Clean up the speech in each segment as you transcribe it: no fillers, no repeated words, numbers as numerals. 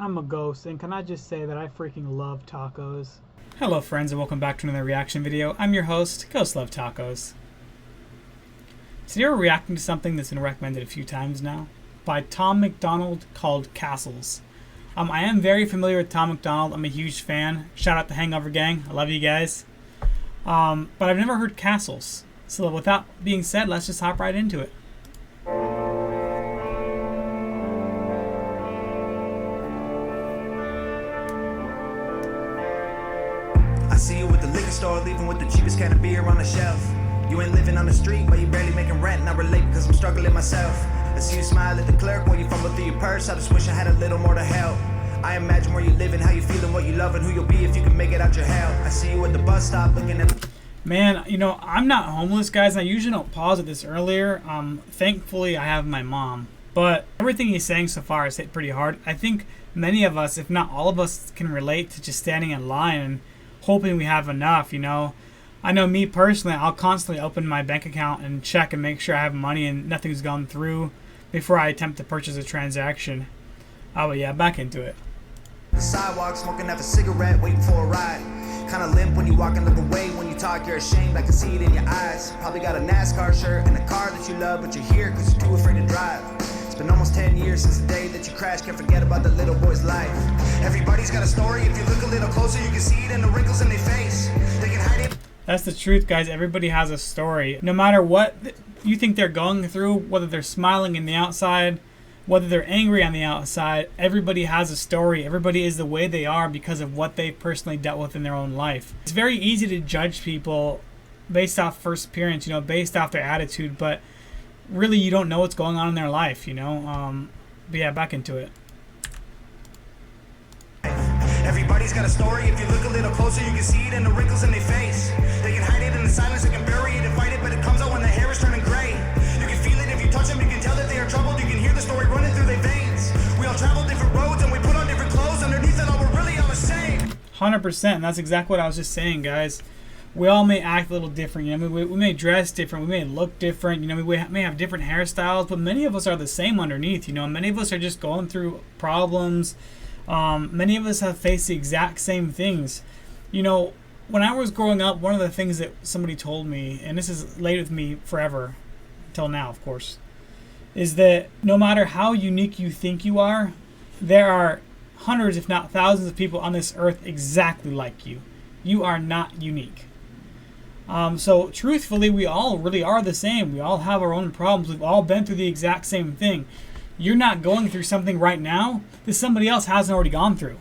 I'm a ghost, and can I just say that I freaking love tacos? Hello friends and welcome back to another reaction video. I'm your host, Ghostslovetacos. Today we're reacting to something that's been recommended a few times now by Tom MacDonald called Castles. I am very familiar with Tom MacDonald. I'm a huge fan. Shout out the Hangover Gang. I love you guys. But I've never heard Castles. So with that being said, let's just hop right into it. I see you with the liquor store, leaving with the cheapest can of beer on the shelf. You ain't living on the street, but you barely making rent, and I relate because I'm struggling myself. I see you smile at the clerk when you fumble through your purse. I just wish I had a little more to help. I imagine where you living, how you feeling, what you loving, who you'll be if you can make it out your hell. I see you at the bus stop looking at... Man, you know, I'm not homeless, guys, and I usually don't pause at this earlier. Thankfully, I have my mom. But everything he's saying so far has hit pretty hard. I think many of us, if not all of us, can relate to just standing in line and hoping we have enough, you know. I know me personally, I'll constantly open my bank account and check and make sure I have money and nothing's gone through before I attempt to purchase a transaction. But yeah, back into it. The sidewalk, smoking half a cigarette, waiting for a ride. Kinda limp when you walk and look away. When you talk, you're ashamed, I can see it in your eyes. Probably got a NASCAR shirt and a car that you love, but you're here cause you're too afraid to drive. It's been almost 10 years since the day that you crashed. Can't forget about the little boy's life. Everybody's got a story. If you look a little closer, you can see it in the wrinkles in their face. They can hide it. That's the truth, guys. Everybody has a story. No matter what you think they're going through, whether they're smiling in the outside, whether they're angry on the outside, everybody has a story. Everybody is the way they are because of what they've personally dealt with in their own life. It's very easy to judge people based off first appearance, you know, based off their attitude, but really you don't know what's going on in their life, you know. But yeah, back into it. Everybody's got a story. If you look a little closer, you can see it in the wrinkles in their face. They can hide it in the silence, they can bury it and fight it, but it comes out when the hair is turning gray. You can feel it if you touch them, you can tell that they are troubled. You can hear the story running through their veins. We all travel different roads and we put on different clothes. Underneath it all, we're really all the same. 100%, and that's exactly what I was just saying, guys. We all may act a little different, you know. We may dress different, we may look different, you know. We may have different hairstyles, but many of us are the same underneath, you know. Many of us are just going through problems. Many of us have faced the exact same things. You know, when I was growing up, one of the things that somebody told me, and this has laid with me forever, till now, of course, is that no matter how unique you think you are, there are hundreds, if not thousands of people on this earth exactly like you. You are not unique. So truthfully, we all really are the same. We all have our own problems. We've all been through the exact same thing. You're not going through something right now that somebody else hasn't already gone through.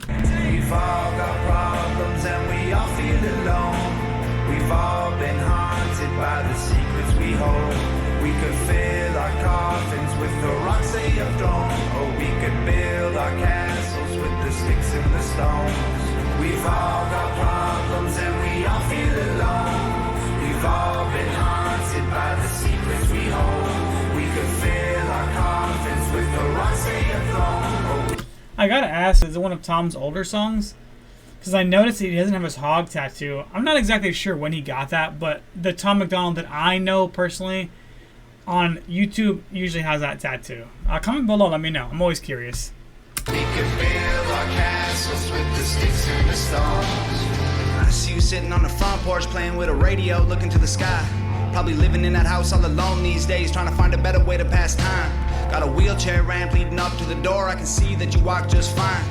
We've all got problems and we all feel alone. We've all been haunted by the secrets we hold. We could fill our coffins with the rocks they have thrown, or we could build our castles with the sticks and the stones. We've all got problems and we all feel alone. We've all been haunted by the secrets we hold. We could fill our coffins with the rocks they have thrown. I gotta ask, is it one of Tom's older songs? Because I noticed that he doesn't have his hog tattoo. I'm not exactly sure when he got that, but the Tom MacDonald that I know personally on YouTube usually has that tattoo. Comment below, let me know. I'm always curious. We could build our castles with the sticks and the stones. I see you sitting on the front porch playing with a radio, looking to the sky. Probably living in that house all alone these days, trying to find a better way to pass time. Got a wheelchair ramp leading up to the door. I can see that you walk just fine.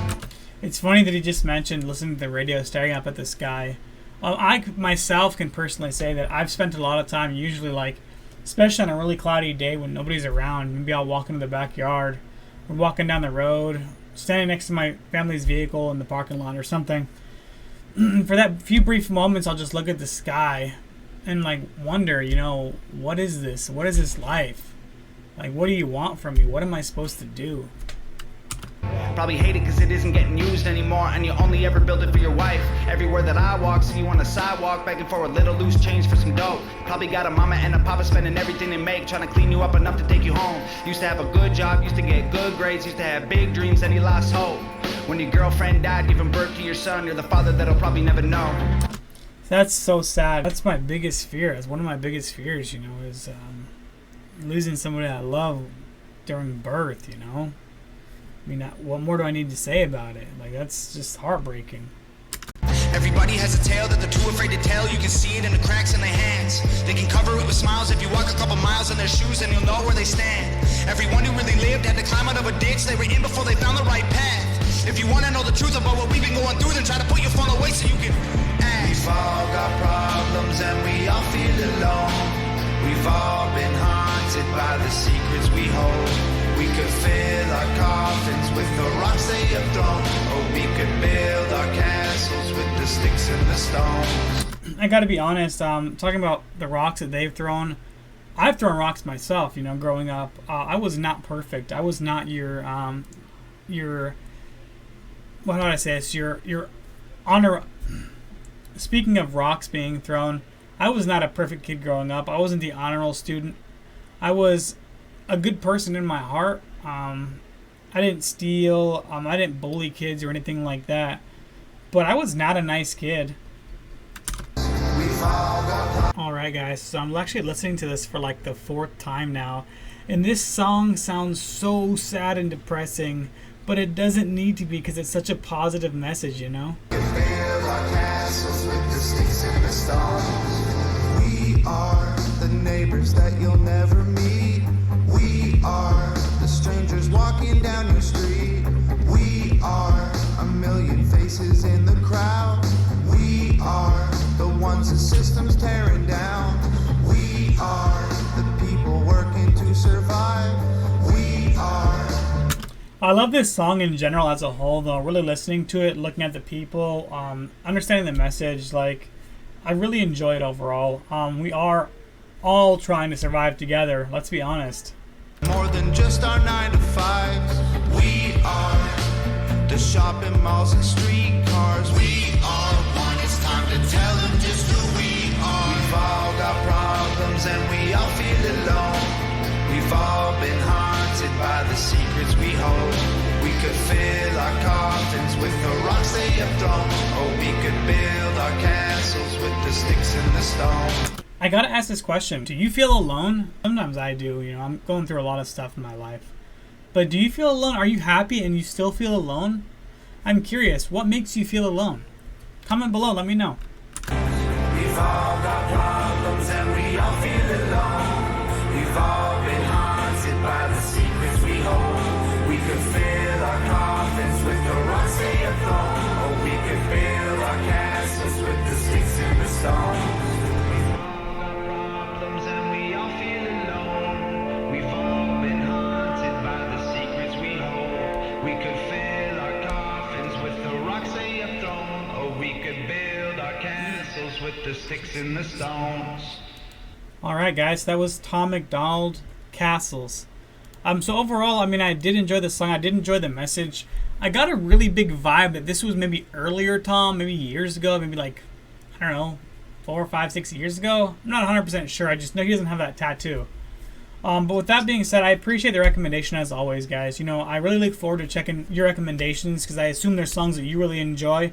It's funny that he just mentioned listening to the radio, staring up at the sky. I myself can personally say that I've spent a lot of time, usually like, especially on a really cloudy day when nobody's around. Maybe I'll walk into the backyard, or walking down the road, standing next to my family's vehicle in the parking lot or something. For that few brief moments, I'll just look at the sky and like wonder, you know, what is this? What is this life? Like, what do you want from me? What am I supposed to do? Probably hate it because it isn't getting used anymore, and you only ever build it for your wife. Everywhere that I walk, see you on the sidewalk, begging for a little loose change for some dough. Probably got a mama and a papa spending everything they make, trying to clean you up enough to take you home. Used to have a good job, used to get good grades, used to have big dreams, and you lost hope. When your girlfriend died, giving birth to your son, you're the father that'll probably never know. That's so sad. That's my biggest fear. That's one of my biggest fears, you know, is losing somebody I love during birth, you know. I mean, what more do I need to say about it? Like, that's just heartbreaking. Everybody has a tale that they're too afraid to tell. You can see it in the cracks in their hands. They can cover it with smiles if you walk a couple miles in their shoes, and you'll know where they stand. Everyone who really lived had to climb out of a ditch they were in before they found the right path. If you want to know the truth about what we've been going through, then try to put your phone away so you can ask. We've all got problems and we all feel alone. We've all been haunted by the secrets we hold. We could fill our coffins with the rocks they have thrown, or we could build our castles with the sticks and the stones. I gotta be honest, talking about the rocks that they've thrown, I've thrown rocks myself, you know, growing up. I was not perfect. I was not your what do I say this, your honor. Speaking of rocks being thrown, I was not a perfect kid growing up. I wasn't the honor roll student. I was a good person in my heart. I didn't steal. I didn't bully kids or anything like that. But I was not a nice kid. Alright guys, so I'm actually listening to this for like the 4th time now. And this song sounds so sad and depressing. But it doesn't need to be because it's such a positive message, you know? We are the neighbors that you'll never meet. We are the strangers walking down your street. We are a million faces in the crowd. We are the ones the system's tearing down. We are the people working to survive. We are. I love this song in general as a whole, though. Really listening to it, looking at the people, understanding the message, like, I really enjoy it overall. We are all trying to survive together, let's be honest. More than just our 9 to 5s. We are the shopping malls and streetcars. We are one. It's time to tell them just who we are. We've all got problems and we all feel alone. We've all been haunted by the secrets we hold. We could fill our coffins with the rocks they have thrown, or we could build our castles with the sticks and the stones. I gotta ask this question. Do you feel alone? Sometimes I do, you know, I'm going through a lot of stuff in my life. But do you feel alone? Are you happy and you still feel alone? I'm curious, what makes you feel alone? Comment below, let me know. We've all got problems and we all feel alone. We've all been haunted by the secrets we hold. We could fill our coffins with the rocks they have thrown, or we could build our castles with the sticks and the stones. We've all got problems and we all feel alone. We've all been haunted by the secrets we hold. We could fill our coffins with the rocks they have thrown, or we could build our castles with the sticks and the stones. Alright guys, that was Tom MacDonald, Castles. So overall, I mean, I did enjoy the song. I did enjoy the message. I got a really big vibe that this was maybe earlier Tom, maybe years ago, maybe like, I don't know, 4, 5, 6 years ago. I'm not 100% sure. I just know he doesn't have that tattoo. But with that being said, I appreciate the recommendation as always, guys. You know, I really look forward to checking your recommendations because I assume there's songs that you really enjoy.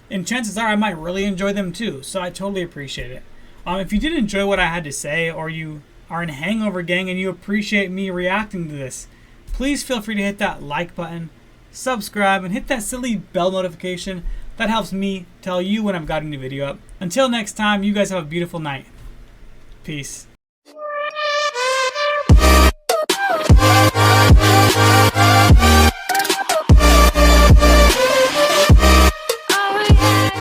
And chances are I might really enjoy them too. So I totally appreciate it. If you did enjoy what I had to say, or you are in Hangover Gang and you appreciate me reacting to this, please feel free to hit that like button, subscribe, and hit that silly bell notification. That helps me tell you when I've got a new video up. Until next time, you guys have a beautiful night. Peace.